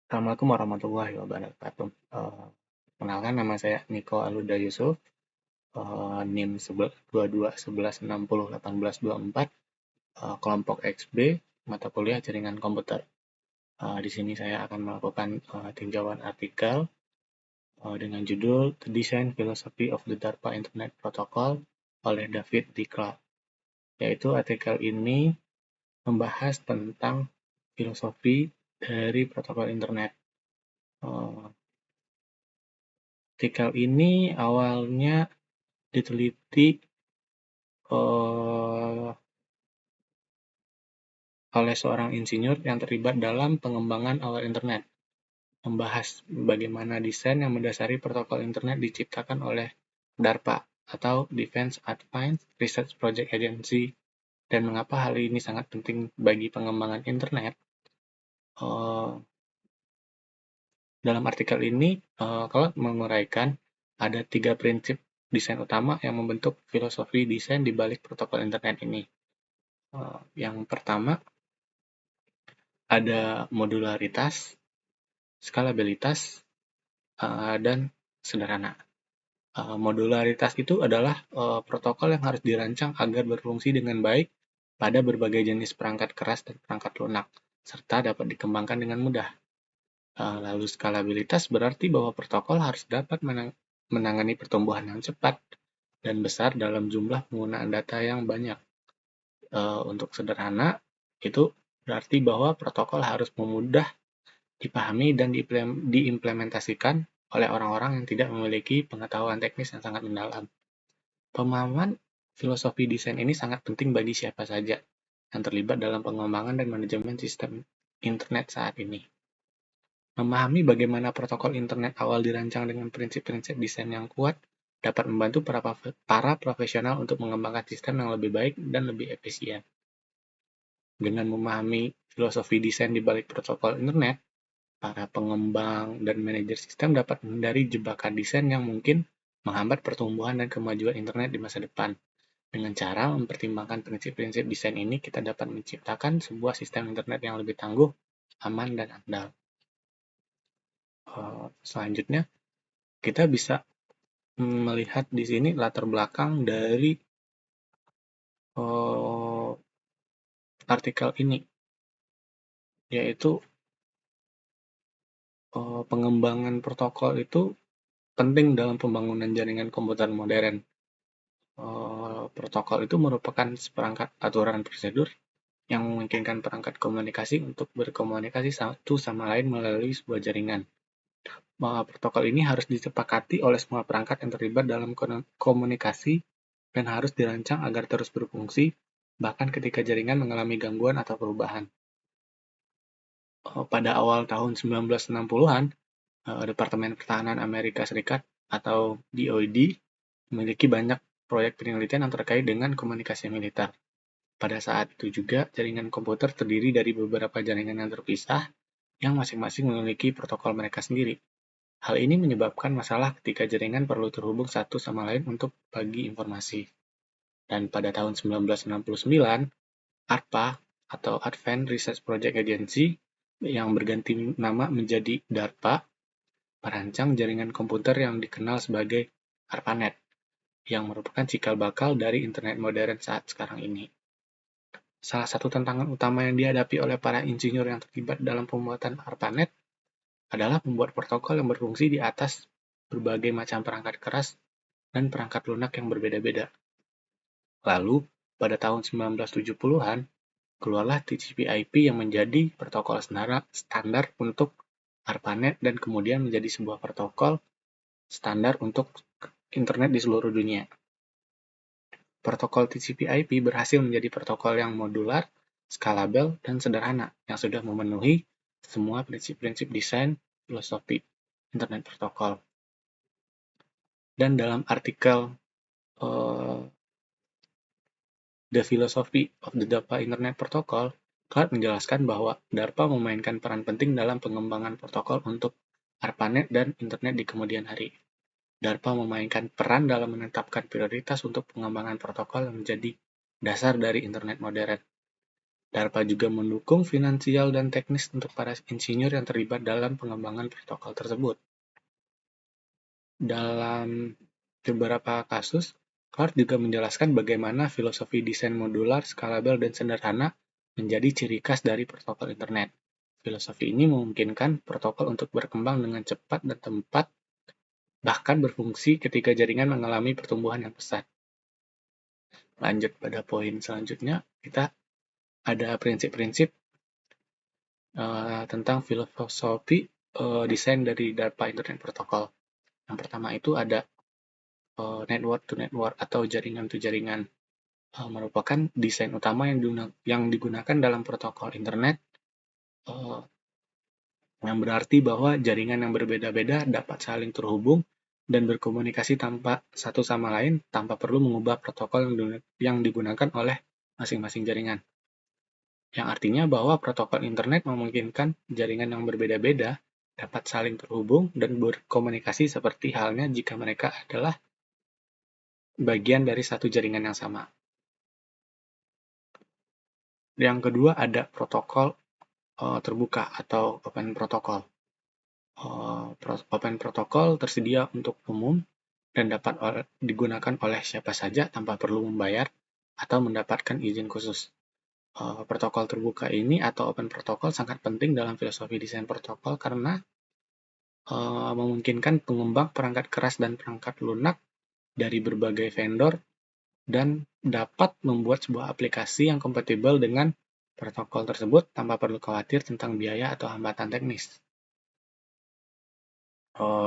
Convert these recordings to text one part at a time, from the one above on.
Assalamualaikum warahmatullahi wabarakatuh. Kenalkan nama saya Niko Aluda Yusuf, NIM 2211601824, kelompok XB, mata kuliah jaringan komputer. Di sini saya akan melakukan tinjauan artikel dengan judul The Design Philosophy of the DARPA Internet Protocol oleh David D. Clark. Yaitu artikel ini membahas tentang filosofi dari protokol internet. Artikel ini awalnya diteliti oleh seorang insinyur yang terlibat dalam pengembangan awal internet, membahas bagaimana desain yang mendasari protokol internet diciptakan oleh DARPA atau Defense Advanced Research Project Agency, dan mengapa hal ini sangat penting bagi pengembangan internet. Dalam artikel ini, kalau menguraikan, ada 3 prinsip desain utama yang membentuk filosofi desain di balik protokol internet ini. Yang pertama, ada modularitas, skalabilitas, dan sederhana. Modularitas itu adalah protokol yang harus dirancang agar berfungsi dengan baik pada berbagai jenis perangkat keras dan perangkat lunak, serta dapat dikembangkan dengan mudah. Lalu skalabilitas berarti bahwa protokol harus dapat menangani pertumbuhan yang cepat dan besar dalam jumlah penggunaan data yang banyak. Untuk sederhana, itu berarti bahwa protokol harus mudah dipahami dan diimplementasikan oleh orang-orang yang tidak memiliki pengetahuan teknis yang sangat mendalam. Pemahaman filosofi desain ini sangat penting bagi siapa saja yang terlibat dalam pengembangan dan manajemen sistem internet saat ini. Memahami bagaimana protokol internet awal dirancang dengan prinsip-prinsip desain yang kuat dapat membantu para profesional untuk mengembangkan sistem yang lebih baik dan lebih efisien. Dengan memahami filosofi desain di balik protokol internet, para pengembang dan manajer sistem dapat menghindari jebakan desain yang mungkin menghambat pertumbuhan dan kemajuan internet di masa depan. Dengan cara mempertimbangkan prinsip-prinsip desain ini, kita dapat menciptakan sebuah sistem internet yang lebih tangguh, aman, dan andal. Selanjutnya, kita bisa melihat di sini latar belakang dari artikel ini, yaitu pengembangan protokol itu penting dalam pembangunan jaringan komputer modern. Protokol itu merupakan seperangkat aturan prosedur yang memungkinkan perangkat komunikasi untuk berkomunikasi satu sama lain melalui sebuah jaringan. Protokol ini harus disepakati oleh semua perangkat yang terlibat dalam komunikasi dan harus dirancang agar terus berfungsi, bahkan ketika jaringan mengalami gangguan atau perubahan. Pada awal tahun 1960-an, Departemen Pertahanan Amerika Serikat atau DoD memiliki banyak proyek penelitian yang terkait dengan komunikasi militer. Pada saat itu juga, jaringan komputer terdiri dari beberapa jaringan yang terpisah yang masing-masing memiliki protokol mereka sendiri. Hal ini menyebabkan masalah ketika jaringan perlu terhubung satu sama lain untuk bagi informasi. Dan pada tahun 1969, ARPA atau Advanced Research Project Agency yang berganti nama menjadi DARPA merancang jaringan komputer yang dikenal sebagai ARPANET, yang merupakan cikal bakal dari internet modern saat sekarang ini. Salah satu tantangan utama yang dihadapi oleh para insinyur yang terlibat dalam pembuatan ARPANET adalah membuat protokol yang berfungsi di atas berbagai macam perangkat keras dan perangkat lunak yang berbeda-beda. Lalu, pada tahun 1970-an, keluarlah TCP/IP yang menjadi protokol standar untuk ARPANET dan kemudian menjadi sebuah protokol standar untuk internet di seluruh dunia. Protokol TCP/IP berhasil menjadi protokol yang modular, skalabel, dan sederhana yang sudah memenuhi semua prinsip-prinsip desain filosofi internet protokol. Dan dalam artikel The Philosophy of the DARPA Internet Protocol, Clark menjelaskan bahwa DARPA memainkan peran penting dalam pengembangan protokol untuk ARPANET dan internet di kemudian hari. DARPA memainkan peran dalam menetapkan prioritas untuk pengembangan protokol yang menjadi dasar dari internet modern. DARPA juga mendukung finansial dan teknis untuk para insinyur yang terlibat dalam pengembangan protokol tersebut. Dalam beberapa kasus, Clark juga menjelaskan bagaimana filosofi desain modular, skalabel, dan sederhana menjadi ciri khas dari protokol internet. Filosofi ini memungkinkan protokol untuk berkembang dengan cepat dan tepat, bahkan berfungsi ketika jaringan mengalami pertumbuhan yang pesat. Lanjut pada poin selanjutnya, kita ada prinsip-prinsip tentang filosofi desain dari DARPA Internet Protocol. Yang pertama itu ada network to network atau jaringan to jaringan. Merupakan desain utama yang digunakan dalam protokol internet, yang berarti bahwa jaringan yang berbeda-beda dapat saling terhubung dan berkomunikasi satu sama lain tanpa perlu mengubah protokol yang digunakan oleh masing-masing jaringan. Yang artinya bahwa protokol internet memungkinkan jaringan yang berbeda-beda dapat saling terhubung dan berkomunikasi seperti halnya jika mereka adalah bagian dari satu jaringan yang sama. Yang kedua ada protokol terbuka atau open protocol. Open protocol tersedia untuk umum dan dapat digunakan oleh siapa saja tanpa perlu membayar atau mendapatkan izin khusus. Protokol terbuka ini atau open protocol sangat penting dalam filosofi desain protokol karena memungkinkan pengembang perangkat keras dan perangkat lunak dari berbagai vendor dan dapat membuat sebuah aplikasi yang kompatibel dengan protokol tersebut tanpa perlu khawatir tentang biaya atau hambatan teknis.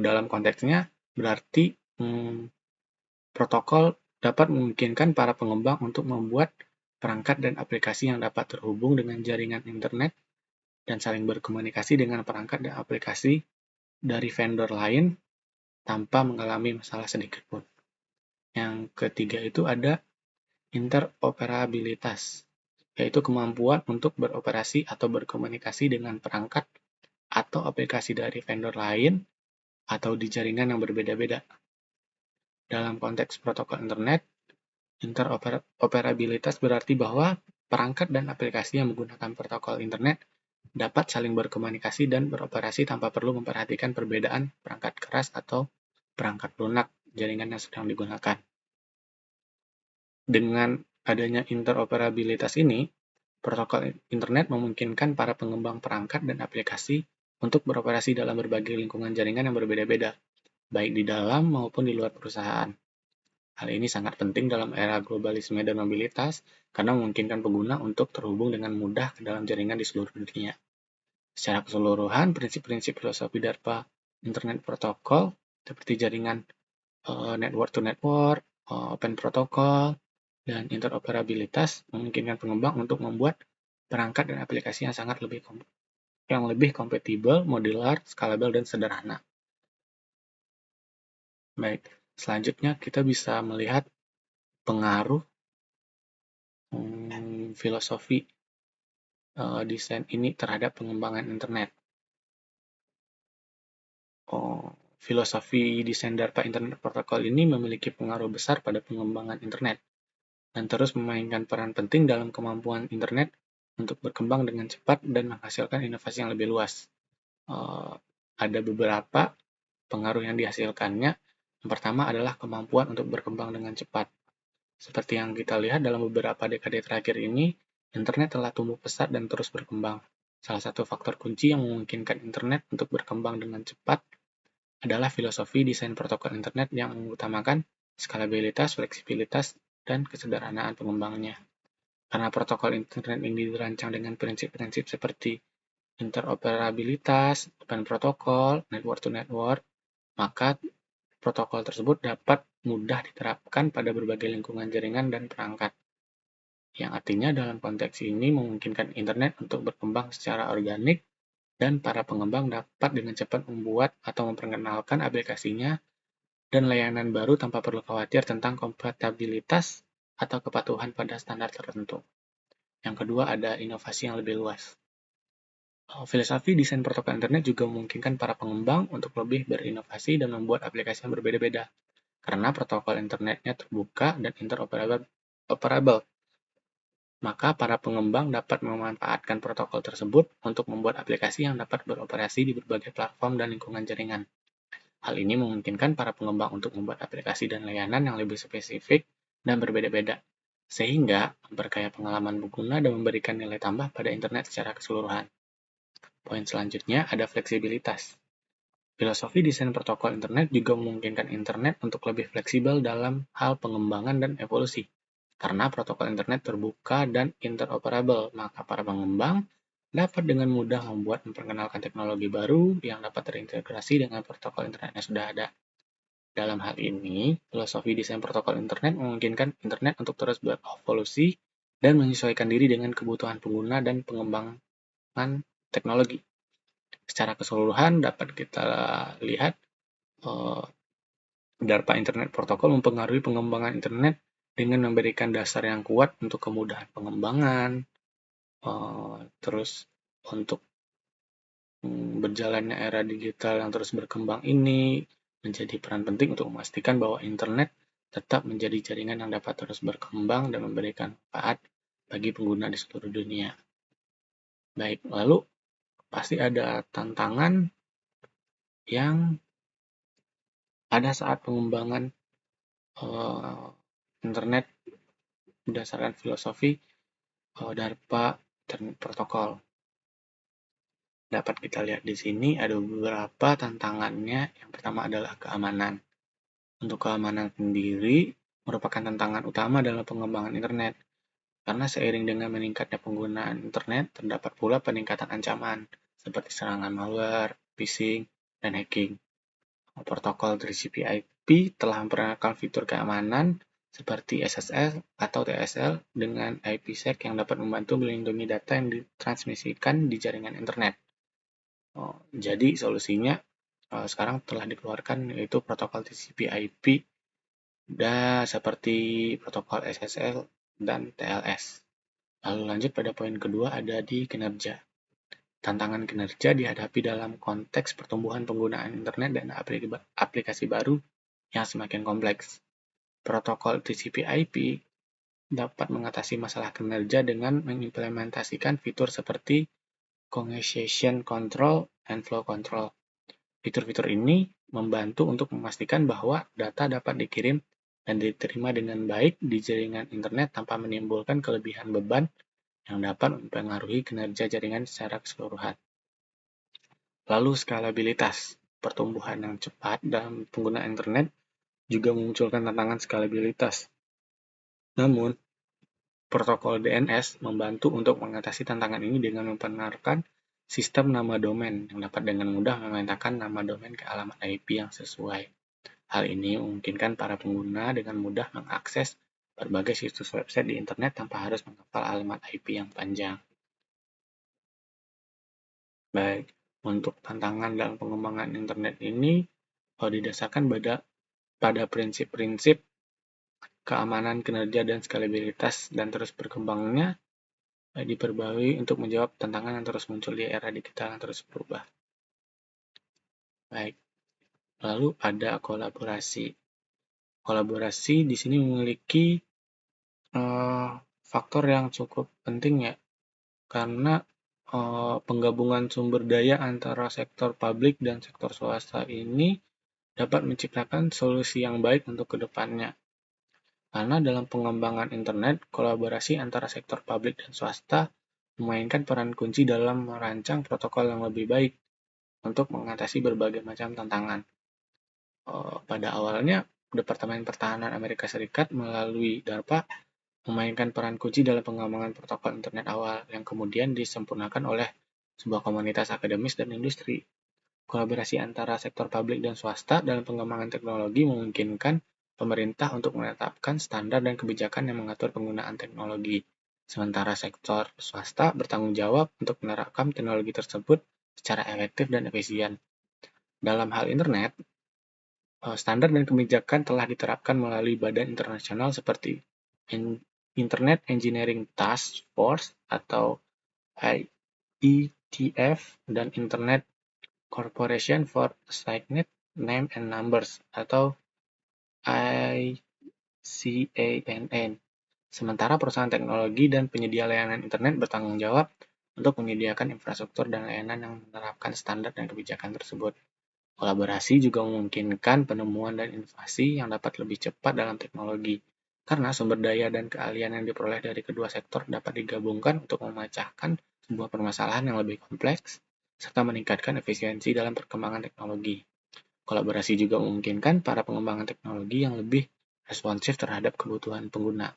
Dalam konteksnya, berarti protokol dapat memungkinkan para pengembang untuk membuat perangkat dan aplikasi yang dapat terhubung dengan jaringan internet dan saling berkomunikasi dengan perangkat dan aplikasi dari vendor lain tanpa mengalami masalah sedikit pun. Yang ketiga itu ada interoperabilitas, yaitu kemampuan untuk beroperasi atau berkomunikasi dengan perangkat atau aplikasi dari vendor lain atau di jaringan yang berbeda-beda. Dalam konteks protokol internet, interoperabilitas berarti bahwa perangkat dan aplikasi yang menggunakan protokol internet dapat saling berkomunikasi dan beroperasi tanpa perlu memperhatikan perbedaan perangkat keras atau perangkat lunak jaringan yang sedang digunakan. Dengan adanya interoperabilitas ini, protokol internet memungkinkan para pengembang perangkat dan aplikasi untuk beroperasi dalam berbagai lingkungan jaringan yang berbeda-beda, baik di dalam maupun di luar perusahaan. Hal ini sangat penting dalam era globalisme dan mobilitas karena memungkinkan pengguna untuk terhubung dengan mudah ke dalam jaringan di seluruh dunia. Secara keseluruhan, prinsip-prinsip filosofi DARPA Internet Protocol seperti jaringan network to network, open protocol, dan interoperabilitas memungkinkan pengembang untuk membuat perangkat dan aplikasi yang lebih kompatibel, modular, scalable, dan sederhana. Baik, selanjutnya kita bisa melihat pengaruh filosofi desain ini terhadap pengembangan internet. Filosofi desain DARPA Internet Protocol ini memiliki pengaruh besar pada pengembangan internet dan terus memainkan peran penting dalam kemampuan internet untuk berkembang dengan cepat dan menghasilkan inovasi yang lebih luas. Ada beberapa pengaruh yang dihasilkannya. Yang pertama adalah kemampuan untuk berkembang dengan cepat. Seperti yang kita lihat dalam beberapa dekade terakhir ini, internet telah tumbuh pesat dan terus berkembang. Salah satu faktor kunci yang memungkinkan internet untuk berkembang dengan cepat adalah filosofi desain protokol internet yang mengutamakan skalabilitas, fleksibilitas, dan kesederhanaan pengembangnya. Karena protokol internet ini dirancang dengan prinsip-prinsip seperti interoperabilitas, open protocol, network to network, maka protokol tersebut dapat mudah diterapkan pada berbagai lingkungan jaringan dan perangkat. Yang artinya dalam konteks ini memungkinkan internet untuk berkembang secara organik dan para pengembang dapat dengan cepat membuat atau memperkenalkan aplikasinya dan layanan baru tanpa perlu khawatir tentang kompatibilitas atau kepatuhan pada standar tertentu. Yang kedua ada inovasi yang lebih luas. Filosofi desain protokol internet juga memungkinkan para pengembang untuk lebih berinovasi dan membuat aplikasi yang berbeda-beda. Karena protokol internetnya terbuka dan interoperable. maka para pengembang dapat memanfaatkan protokol tersebut untuk membuat aplikasi yang dapat beroperasi di berbagai platform dan lingkungan jaringan. Hal ini memungkinkan para pengembang untuk membuat aplikasi dan layanan yang lebih spesifik dan berbeda-beda, sehingga memperkaya pengalaman pengguna dan memberikan nilai tambah pada internet secara keseluruhan. Poin selanjutnya ada fleksibilitas. Filosofi desain protokol internet juga memungkinkan internet untuk lebih fleksibel dalam hal pengembangan dan evolusi. Karena protokol internet terbuka dan interoperable, maka para pengembang dapat dengan mudah memperkenalkan teknologi baru yang dapat terintegrasi dengan protokol internet yang sudah ada. Dalam hal ini, filosofi desain protokol internet memungkinkan internet untuk terus berevolusi dan menyesuaikan diri dengan kebutuhan pengguna dan pengembangan teknologi. Secara keseluruhan dapat kita lihat DARPA Internet Protocol mempengaruhi pengembangan internet dengan memberikan dasar yang kuat untuk kemudahan pengembangan, terus untuk berjalannya era digital yang terus berkembang ini menjadi peran penting untuk memastikan bahwa internet tetap menjadi jaringan yang dapat terus berkembang dan memberikan manfaat bagi pengguna di seluruh dunia. Baik, lalu pasti ada tantangan yang ada saat pengembangan internet berdasarkan filosofi DARPA Internet Protocol. Dapat kita lihat di sini ada beberapa tantangannya. Yang pertama adalah keamanan. Untuk keamanan sendiri merupakan tantangan utama dalam pengembangan internet. Karena seiring dengan meningkatnya penggunaan internet, terdapat pula peningkatan ancaman seperti serangan malware, phishing, dan hacking. Protokol TCP/IP telah memperkenalkan fitur keamanan seperti SSL atau TSL dengan IPsec yang dapat membantu melindungi data yang ditransmisikan di jaringan internet. Jadi solusinya sekarang telah dikeluarkan yaitu protokol TCP/IP dan seperti protokol SSL dan TLS. Lalu lanjut pada poin kedua ada di kinerja. Tantangan kinerja dihadapi dalam konteks pertumbuhan penggunaan internet dan aplikasi baru yang semakin kompleks. Protokol TCP/IP dapat mengatasi masalah kinerja dengan mengimplementasikan fitur seperti congestion control and flow control. Fitur-fitur ini membantu untuk memastikan bahwa data dapat dikirim dan diterima dengan baik di jaringan internet tanpa menimbulkan kelebihan beban yang dapat mempengaruhi kinerja jaringan secara keseluruhan. Lalu skalabilitas. Pertumbuhan yang cepat dalam penggunaan internet juga memunculkan tantangan skalabilitas. Namun, protokol DNS membantu untuk mengatasi tantangan ini dengan membenarkan sistem nama domain yang dapat dengan mudah memetakan nama domain ke alamat IP yang sesuai. Hal ini memungkinkan para pengguna dengan mudah mengakses berbagai situs website di internet tanpa harus menghafal alamat IP yang panjang. Baik, untuk tantangan dalam pengembangan internet ini didasarkan pada prinsip-prinsip keamanan, kinerja, dan skalabilitas dan terus berkembangnya diperbarui untuk menjawab tantangan yang terus muncul di era digital yang terus berubah. Baik, lalu ada kolaborasi. Kolaborasi di sini memiliki faktor yang cukup penting ya, karena penggabungan sumber daya antara sektor publik dan sektor swasta ini dapat menciptakan solusi yang baik untuk kedepannya. Karena dalam pengembangan internet, kolaborasi antara sektor publik dan swasta memainkan peran kunci dalam merancang protokol yang lebih baik untuk mengatasi berbagai macam tantangan. Pada awalnya, Departemen Pertahanan Amerika Serikat melalui DARPA memainkan peran kunci dalam pengembangan protokol internet awal yang kemudian disempurnakan oleh sebuah komunitas akademis dan industri. Kolaborasi antara sektor publik dan swasta dalam pengembangan teknologi memungkinkan pemerintah untuk menetapkan standar dan kebijakan yang mengatur penggunaan teknologi, sementara sektor swasta bertanggung jawab untuk menerapkan teknologi tersebut secara efektif dan efisien. Dalam hal internet, standar dan kebijakan telah diterapkan melalui badan internasional seperti Internet Engineering Task Force atau IETF dan Internet Corporation for Assigned Name and Numbers atau ICANN. Sementara perusahaan teknologi dan penyedia layanan internet bertanggung jawab untuk menyediakan infrastruktur dan layanan yang menerapkan standar dan kebijakan tersebut. Kolaborasi juga memungkinkan penemuan dan inovasi yang dapat lebih cepat dalam teknologi, karena sumber daya dan keahlian yang diperoleh dari kedua sektor dapat digabungkan untuk memecahkan sebuah permasalahan yang lebih kompleks, serta meningkatkan efisiensi dalam perkembangan teknologi. Kolaborasi juga memungkinkan para pengembangan teknologi yang lebih responsif terhadap kebutuhan pengguna,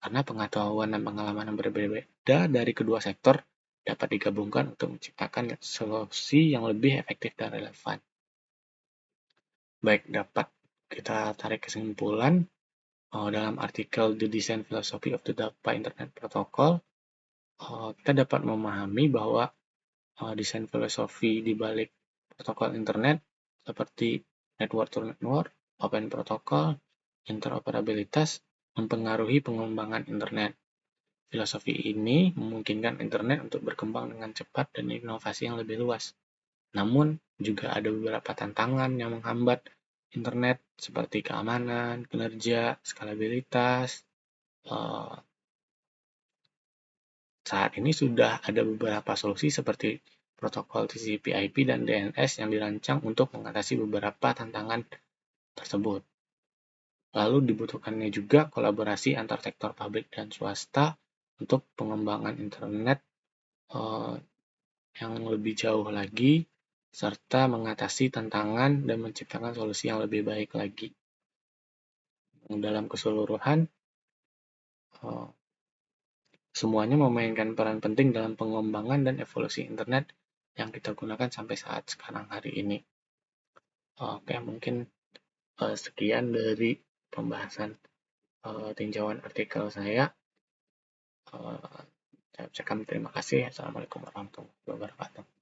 karena pengetahuan dan pengalaman yang berbeda dari kedua sektor dapat digabungkan untuk menciptakan solusi yang lebih efektif dan relevan. Baik, dapat kita tarik kesimpulan dalam artikel The Design Philosophy of the DARPA Internet Protocol, kita dapat memahami bahwa desain filosofi di balik protokol internet seperti network to network, open protocol, interoperabilitas mempengaruhi pengembangan internet. Filosofi ini memungkinkan internet untuk berkembang dengan cepat dan inovasi yang lebih luas. Namun, juga ada beberapa tantangan yang menghambat internet seperti keamanan, kinerja, skalabilitas. Saat ini sudah ada beberapa solusi seperti protokol TCP/IP dan DNS yang dirancang untuk mengatasi beberapa tantangan tersebut. Lalu dibutuhkannya juga kolaborasi antar sektor publik dan swasta untuk pengembangan internet yang lebih jauh lagi, serta mengatasi tantangan dan menciptakan solusi yang lebih baik lagi. Dalam keseluruhan, semuanya memainkan peran penting dalam pengembangan dan evolusi internet yang kita gunakan sampai saat sekarang hari ini. Oke, mungkin sekian dari pembahasan tinjauan artikel saya. Saya ucapkan terima kasih. Assalamualaikum warahmatullahi wabarakatuh.